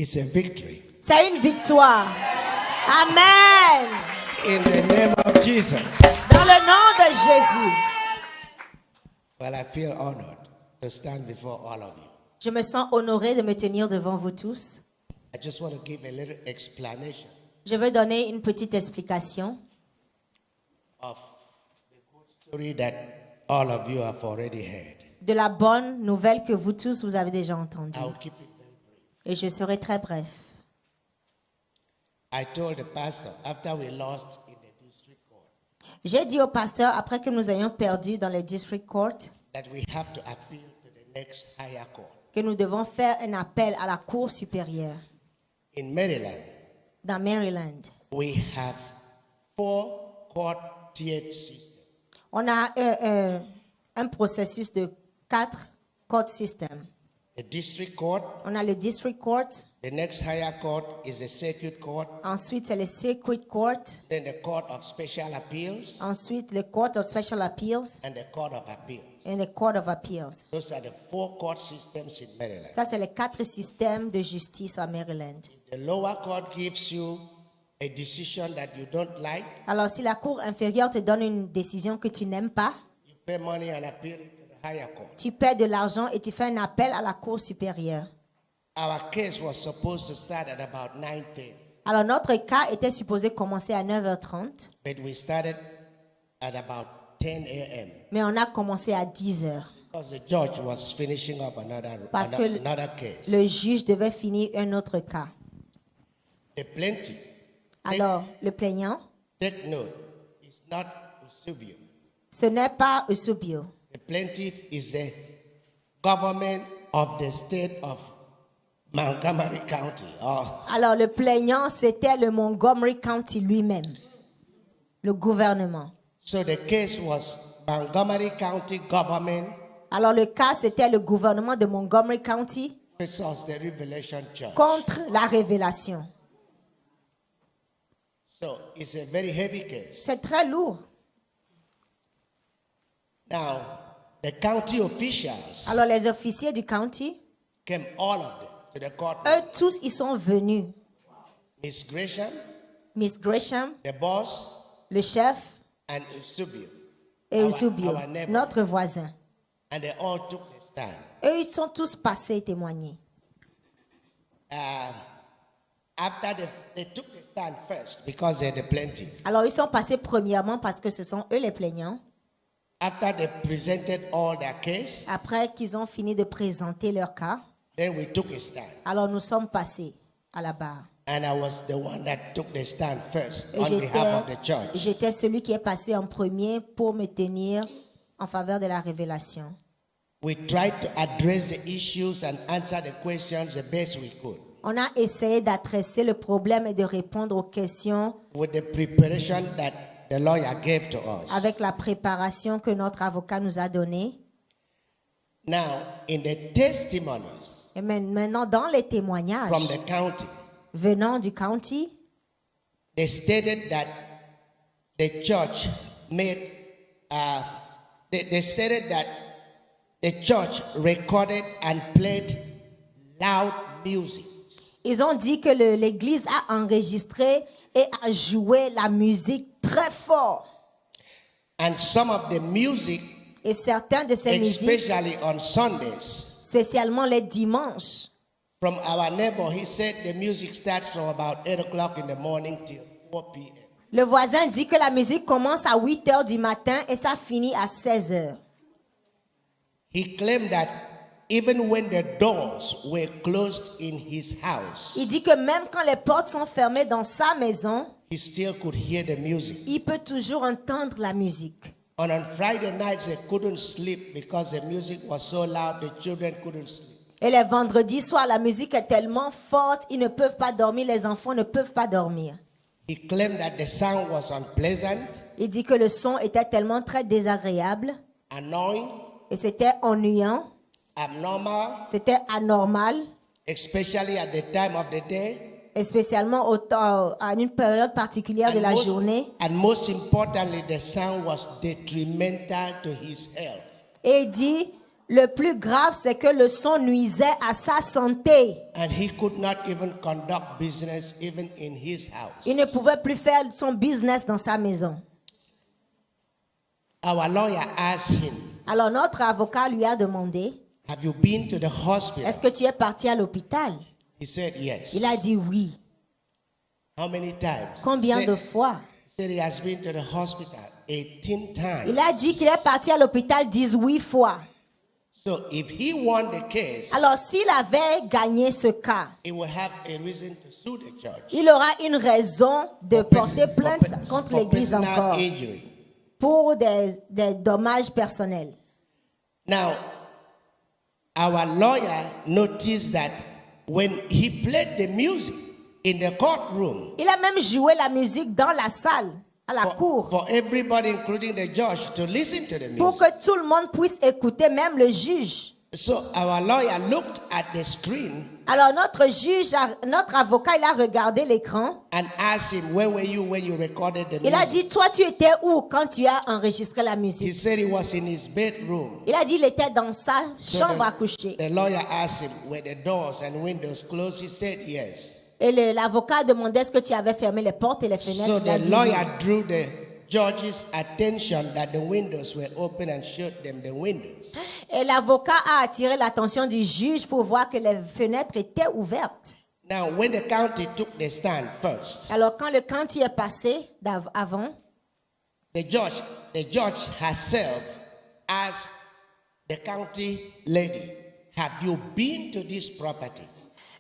It's a victory. C'est une victoire. Amen. In the name of Jesus. Dans le nom de Jésus. Well, I feel honored to stand before all of you. Je me sens honoré de me tenir devant vous tous. I just want to give a little explanation Je veux donner une petite explication of the good story that all of you have already heard. de la bonne nouvelle que vous tous vous avez déjà entendue. I'll keep it very brief. Et je serai très bref. I told the pastor after we lost in the district court J'ai dit au pasteur, après que nous ayons perdu dans le district court, that we have to appeal to the next higher court. que nous devons faire un appel à la Cour supérieure In Maryland, dans Maryland. we have 4 court-tiered systems. On a un processus de 4 court systems. The district court, On a le district court, the next higher court is the circuit court, ensuite c'est le circuit court, then the court of special appeals, ensuite le court of special appeals and the court of appeals. et le court of appeals. Those are the 4 court systems in Maryland. Ça, c'est les 4 systèmes de justice à Maryland. The lower court gives you a decision that you don't like, Alors, si la Cour inférieure te donne une décision que tu n'aimes pas, you pay money and appeal to the higher court. tu paies de l'argent et tu fais un appel à la Cour supérieure. Our case was supposed to start at about 9:30, Alors, notre cas était supposé commencer à 9h30, but we started at about 10 a.m. mais on a commencé à 10h because the judge was finishing up parce que another case. le juge devait finir un autre cas. The plaintiff, Alors, le plaignant, take note, is not Usubio. ce n'est pas Eusebio. The plaintiff is the government of the state of Montgomery County. Alors, le plaignant, c'était le Montgomery County lui-même, le gouvernement. So the case was Montgomery County government Alors, le cas, c'était le gouvernement de Montgomery County versus the Revelation Church. contre la révélation. So it's a very heavy case. C'est très lourd. Now, the county officials Alors, les officiers du county, came all of them to the court. eux tous, ils sont venus. Miss Gresham, Miss Gresham, the boss, le chef, and Usubio. et Eusebio, our neighbor. notre voisin. And they all took the stand. Eux, ils sont tous passés témoigner. After they took the stand first because they're the plaintiff. Alors, ils sont passés premièrement parce que ce sont eux les plaignants. After they presented all their case, Après qu'ils ont fini de présenter leur cas, then we took a stand. alors nous sommes passés à la barre. And I was the one that took the stand first Et on behalf of the church. j'étais celui qui est passé en premier pour me tenir en faveur de la révélation. We tried to address the issues and answer the questions the best we could On a essayé d'adresser le problème et de répondre aux questions with the preparation that the lawyer gave to us. avec la préparation que notre avocat nous a donnée. Now, in the testimonies Et maintenant, dans les témoignages from the county, venant du county, they stated that the church made, they stated that the church recorded and played loud music. ils ont dit que l'église a enregistré et a joué la musique très fort. And some of the music, Et certains de ces musiques, especially on Sundays, spécialement les dimanches, from our neighbor, he said the music starts from about 8 o'clock in the morning till 4 p.m. le voisin dit que la musique commence à 8 heures du matin et ça finit à 16 heures. He claimed that even when the doors were closed in his house, Il dit que même quand les portes sont fermées dans sa maison, he still could hear the music. il peut toujours entendre la musique. And on Friday nights, they couldn't sleep because the music was so loud, the children couldn't sleep. Et les vendredis soirs, la musique est tellement forte, ils ne peuvent pas dormir, les enfants ne peuvent pas dormir. He claimed that the sound was unpleasant, Il dit que le son était tellement très désagréable annoying, et c'était ennuyant, abnormal, c'était anormal, especially at the time of the day. et spécialement à une période particulière de la journée. And most importantly, the sound was detrimental to his health. Et il dit, Le plus grave, c'est que le son nuisait à sa santé. and he could not even conduct business even in his house. Il ne pouvait plus faire son business dans sa maison. Our lawyer asked him, Alors notre avocat lui a demandé, have you been to the est-ce hospital? que tu es parti à l'hôpital? He said yes. Il a dit oui. How many times? Combien He de said, fois? said he has been to the hospital 18 times. Il a dit qu'il est parti à l'hôpital 18 fois. So if he won the case, Alors s'il avait gagné ce cas, he would have a reason to sue the church. il aura une raison de For porter person- plainte for pe- contre for l'église personal encore injury. pour des dommages personnels. Now, our lawyer noticed that when he played the music in the courtroom Il a même joué la musique dans la salle, à la cour, for everybody, including the judge, to listen to the pour music. que tout le monde puisse écouter, même le juge. So our lawyer looked at the screen Alors notre juge, notre avocat, il a regardé l'écran. and asked him, where were you when you recorded the Il a music? dit, toi tu étais où quand tu as enregistré la He musique? said he was in his bedroom. Il a dit, il était dans sa So chambre à coucher. the lawyer asked him, were the doors and windows closed? He said yes. Et l'avocat demandait, est-ce que tu avais fermé les portes et les fenêtres? So Il a the dit lawyer oui. drew the judge's attention that the windows were open and showed them the windows. Et l'avocat a attiré l'attention du juge pour voir que les fenêtres étaient ouvertes. Now, when the county took the stand first, Alors quand le cantier est passé avant, the judge herself asked the county lady, have you been to this property?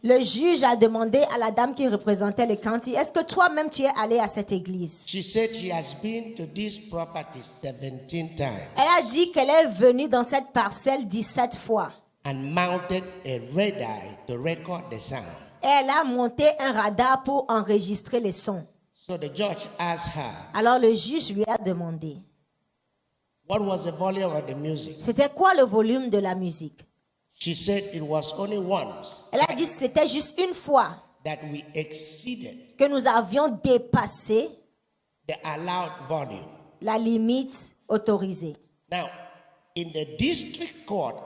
le juge a demandé à la dame qui représentait le cantier, est-ce que toi-même tu es allé à cette église? She said she has been to this property 17 times Elle a dit qu'elle est venue dans cette parcelle 17 fois. and mounted a red eye to record the sound. Et elle a monté un radar pour enregistrer les sons. So the judge asked her, Alors le juge lui a demandé, what was the volume of the music? c'était quoi le volume de la musique? She said it was only once Elle a dit que c'était juste une fois that we exceeded que nous avions dépassé the allowed volume. la limite autorisée. Now, in the district court,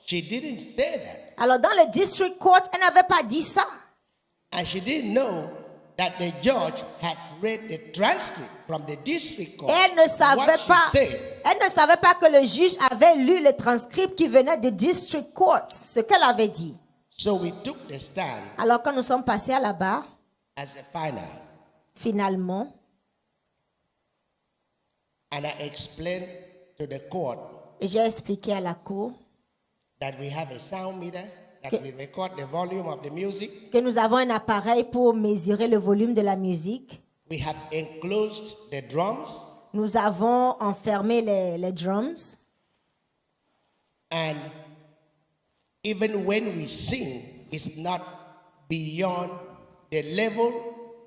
she didn't say that. Alors dans le district court, elle n'avait pas dit ça. And she didn't know that the judge had read the transcript from the district court. Elle ne savait What she pas. said. Elle ne savait pas que le juge avait lu le transcript qui venait du district court, ce qu'elle avait dit. So we took the stand Alors quand nous sommes passés à la barre, as a final, finalement, and I explained to the court j'ai expliqué à la cour that we have a sound meter, that Que- we record the volume of the music. que nous avons un appareil pour mesurer le volume de la musique. We have enclosed the drums, Nous avons enfermé les drums. and even when we sing, it's not beyond the level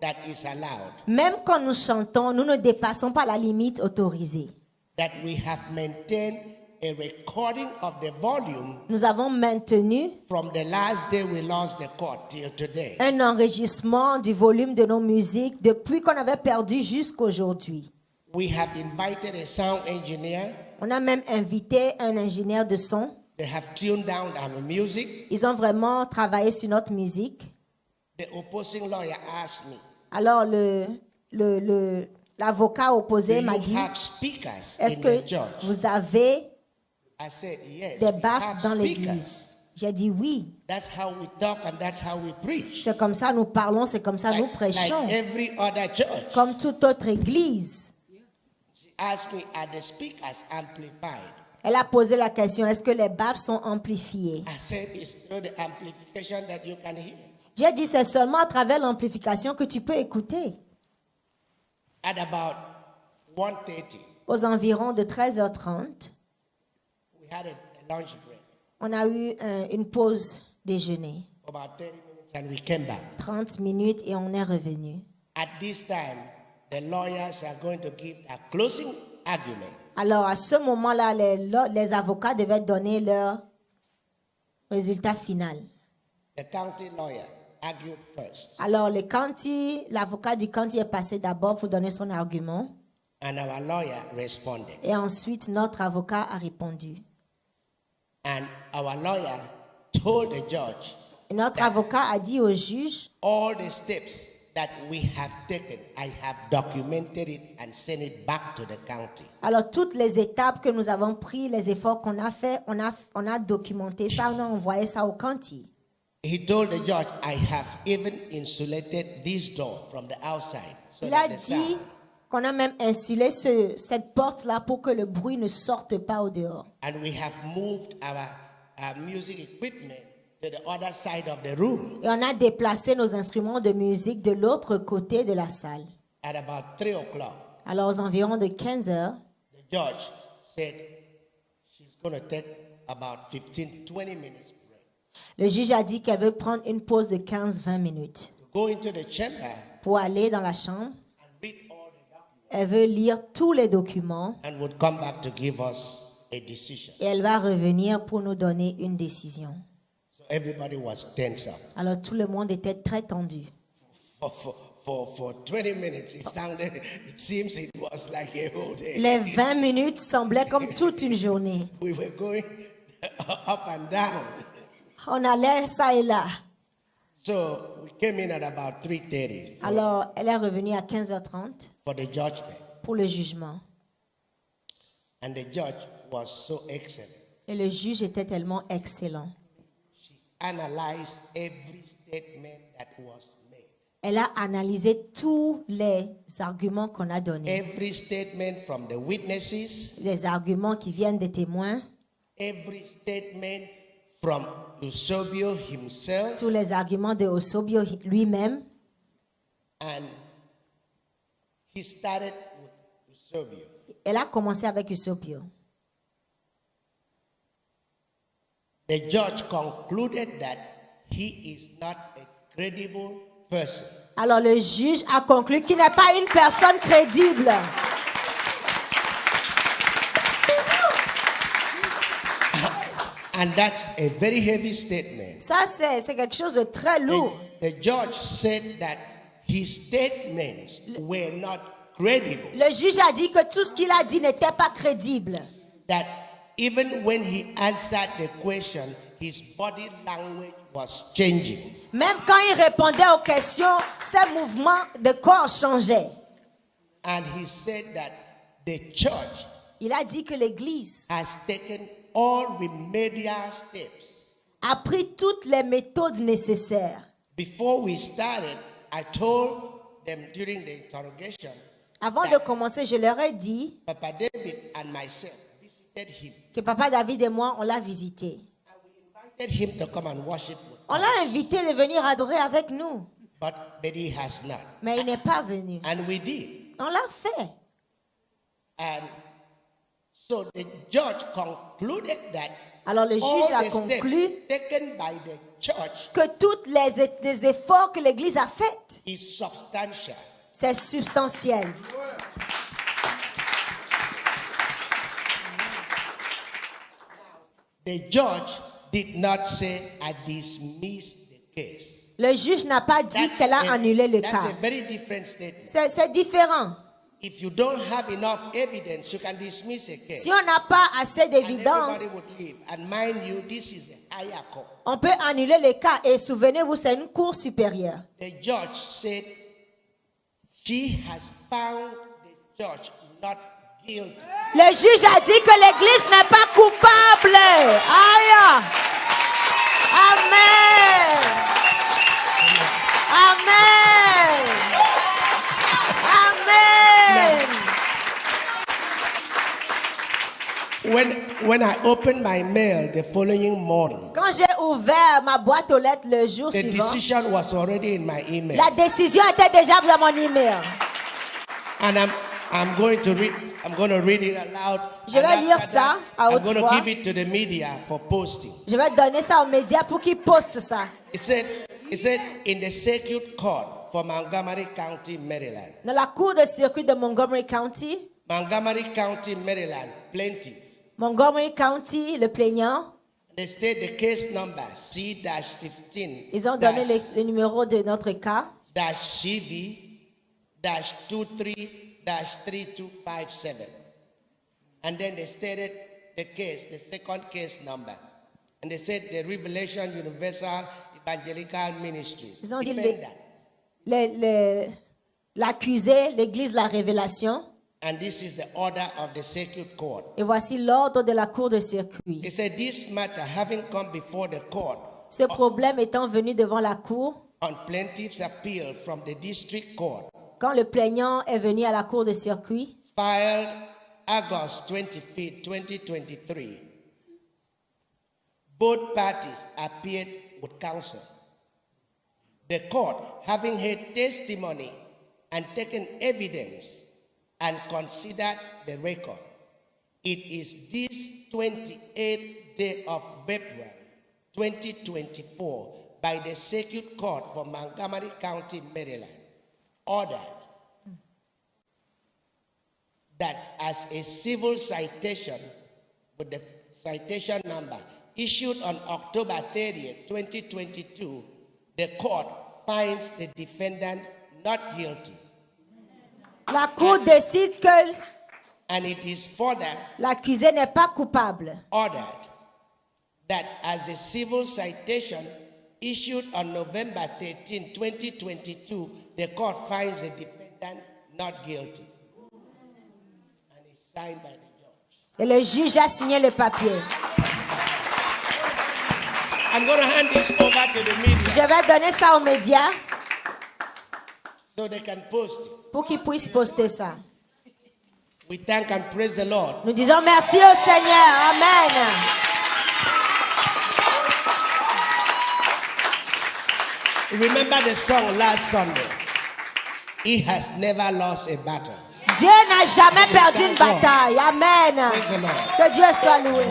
that is allowed. Même quand nous chantons, nous ne dépassons pas la limite autorisée. That we have maintained a recording of the volume Nous avons maintenu from the last day we lost the court till today. un enregistrement du volume de nos musiques depuis qu'on avait perdu jusqu'aujourd'hui. We have invited a sound engineer. On a même invité un ingénieur de son. They have tuned down our music. Ils ont vraiment travaillé sur notre musique. The opposing lawyer asked me, Alors l'avocat opposé do m'a you dit, have speakers est-ce in que the church? vous avez I said, yes, des we baffes have dans speakers. l'église? J'ai dit oui. That's how we talk and that's how we preach. C'est comme ça nous parlons, c'est comme ça nous prêchons. Like every other church. Comme toute autre église. She asked me, are the speakers amplified? Elle a posé la question, est-ce que les baffes sont amplifiées? I said, it's through the amplification that you can hear. J'ai dit, c'est seulement à travers l'amplification que tu peux écouter. At about 1:30, Aux environs de 13h30, we had a lunch break on a eu une pause déjeuner. for about 30 minutes and we came back. 30 minutes et on est revenu. At this time, the lawyers are going to give a closing argument. Alors, à ce moment-là, les avocats devaient donner leur résultat final. The county lawyer argued first, Alors, l'avocat du county est passé d'abord pour donner son argument. and our lawyer responded. Et ensuite, notre avocat a répondu. And our lawyer told the judge Et notre avocat a dit au juge, all the steps that we have taken, I have documented it and sent it back to the county. alors toutes les étapes que nous avons prises, les efforts qu'on a fait, on a documenté ça, on a envoyé ça au county. He told the judge, I have even insulated this door from the outside. So Il a that the dit sound, qu'on a même insulé cette porte-là pour que le bruit ne sorte pas au dehors. and we have moved our music equipment to the other side of the room. Et on a déplacé nos instruments de musique de l'autre côté de la salle. At about 3 o'clock, Alors aux environs de 15 heures, the judge said she's going to take about 15-20 minutes break. le juge a dit qu'elle veut prendre une pause de 15-20 minutes To go into the chamber pour aller dans la chambre. and read all the documents Elle veut lire tous les documents and would come back to give us a decision. et elle va revenir pour nous donner une décision. So everybody was tense up. Alors tout le monde était très tendu. For 20 minutes, it seems it was like a whole day. Les 20 minutes semblaient comme toute une journée. We were going up and down. On allait ça et là. So we came in at about 3:30 Alors elle est revenue à 15h30 for the judgment. pour le jugement. And the judge was so excellent. Et le juge était tellement excellent. She analyzed every statement that was made. Elle a analysé tous les arguments qu'on a donnés. Every statement from the witnesses, Les arguments qui viennent des témoins, every statement from Eusebio himself, tous les arguments de Osobio lui-même. and he started with Eusebio. Elle a commencé avec Osobio. The judge concluded that he is not a credible person. Alors le juge a conclu qu'il n'est pas une personne crédible. And that's a very heavy statement. Ça, c'est quelque chose de très lourd. The judge said that his statements were not credible. Le juge a dit que tout ce qu'il a dit n'était pas crédible. That even when he answered the question, his body language was changing. Même quand il répondait aux questions, ses mouvements de corps changeaient. And he said that the church Il a dit que l'Église has taken all remedial steps. a pris toutes les méthodes nécessaires. Before we started, I told them during the interrogation, Avant de commencer, je leur ai dit Papa David and myself visited him. que Papa David et moi, on l'a visité. And we invited him to come and worship with On us. l'a invité de venir adorer avec nous, But he has not. mais il n'est pas venu. And we did. On l'a fait. And so the judge concluded that Alors le all juge a the conclu steps taken by the church que tous les efforts que l'Église a faits, is substantial. c'est substantiel. The judge did not say, I dismiss the case. Le juge n'a pas dit qu'elle a annulé le that's cas. a very different statement. C'est différent. If you don't have enough evidence, you can dismiss a case. Si on n'a pas assez And d'évidence, everybody would leave. And mind you, this is a higher court. on peut annuler le cas. Et souvenez-vous, c'est une cour supérieure. The judge said she has found the judge not guilty. Le juge a dit que l'Église n'est pas coupable. Aïe. Amen. Amen. Amen. When I opened my mail the following morning, Quand j'ai ouvert ma boîte aux lettres le jour the suivant, decision was already in my email. la décision était déjà dans mon email. And I'm going to read it aloud. Je vais And lire after ça that, à I'm haute going to voix. give it to the media for posting. Je vais donner ça aux médias pour qu'ils postent ça. It said in the circuit court for Montgomery County, Maryland. Dans la cour de circuit de Montgomery County, Montgomery County, Maryland, plaintiff. Montgomery County, le plaignant, They state the case number C-15 ils ont donné le numéro de notre cas, CV-32-3257. And then they stated the case, the second case number And they said the Revelation Universal Evangelical Ministries. Ils ont dit Defend that. l'accusé, l'église, la révélation. And this is the order of the circuit court. Et voici l'ordre de la cour de circuit. He said, this matter having come before the court Ce problème étant venu devant la cour, on plaintiff's appeal from the district court, quand le plaignant est venu à la cour de circuit, filed August 25th, 2023, both parties appeared with counsel. The court, having heard testimony and taken evidence and considered the record, it is this 28th day of February 2024 by the Circuit Court for Montgomery County, Maryland, ordered that as a civil citation with the citation number issued on October 30th, 2022, the court finds the defendant not guilty. la cour décide que And it is further l'accusé n'est pas coupable. ordered that as a civil citation issued on November 13, 2022, the court finds the defendant not guilty. And it's signed by the judge. Et le juge a signé le papier. I'm going to hand this over to the media Je vais donner ça aux médias so they can post it. pour qu'ils puissent poster ça. We thank and praise the Lord. Nous disons merci au Seigneur. Amen. Remember the song last Sunday. He has never lost a battle. Dieu n'a jamais perdu une bataille. Amen. Praise the Lord. Que Dieu soit loué.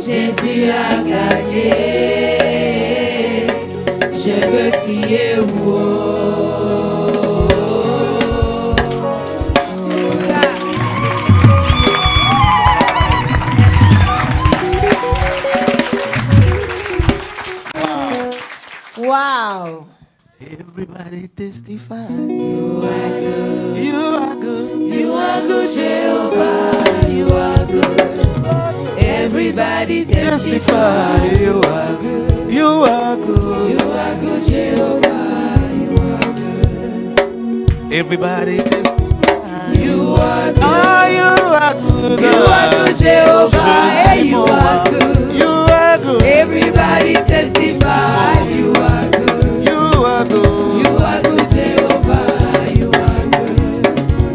Jésus a gagné, je veux crier wow. Wow. Everybody testify. You are good. You are good. You are good, Jehovah, you are good. Everybody testify. Testify. You are good. You are good. You are good, Jehovah, you are good. Everybody testify. You are good. Ah, you are good. You are good, Jehovah, hey, you are good. You are good. Everybody testifies, you are good. You are good. You are good, Jehovah, you are good.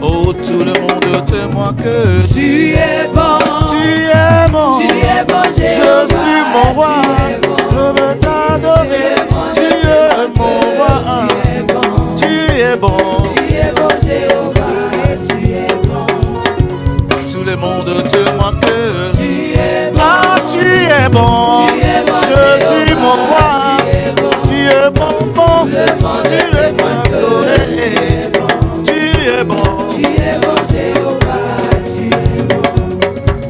Oh, tout le monde témoigne que Tu es bon, tu es bon. tu es bon, Je Jéhovah, suis mon roi. tu es bon. Je veux t'adorer. Tu es mon roi. Tu es bon, Tu es bon. tu es bon, Jéhovah, tu es bon. Tout le monde témoigne que Tu es bon, ah, tu es bon. tu es bon, Je suis Jéhovah, mon roi. tu es bon. Tu es bon, bon. Le monde Tu es témoigne que bon. tu es bon. Tu es bon. Tu es bon, Jéhovah, tu es bon.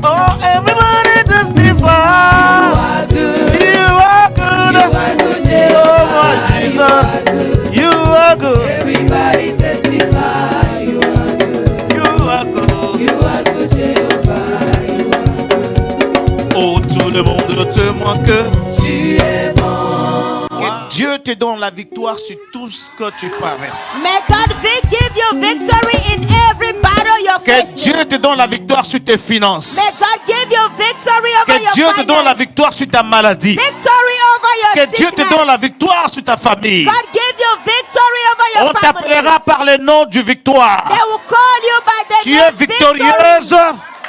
Oh, everybody testify. You are good, You are you good. are good, Oh, my Jehovah, you Jesus. are good. You are good. Everybody testify, you are good. You are good. You are good, Jehovah, you are good. Oh, tout le monde témoigne que Tu es bon. Dieu te donne la victoire sur tout ce que tu traverses. May God give you victory in every battle you're Que facing. Dieu te donne la victoire sur tes finances. May God give you victory over Que your Dieu te donne la finance. victoire sur ta maladie. Victory over your Que Dieu te sickness. donne la victoire sur ta famille. God give you victory over On your family. t'appellera par le nom du victoire. They will call you by the Tu es name victory. victorieuse.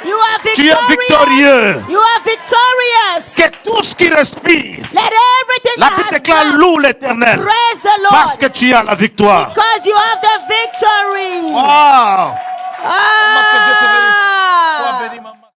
You are Tu victorious. es victorieux. You are victorious. Que tout ce qui respire, Let everything la that Bible has déclare come loue l'Éternel. praise the Lord. Parce que tu as la victoire. Because you have the victory. Wow. Ah.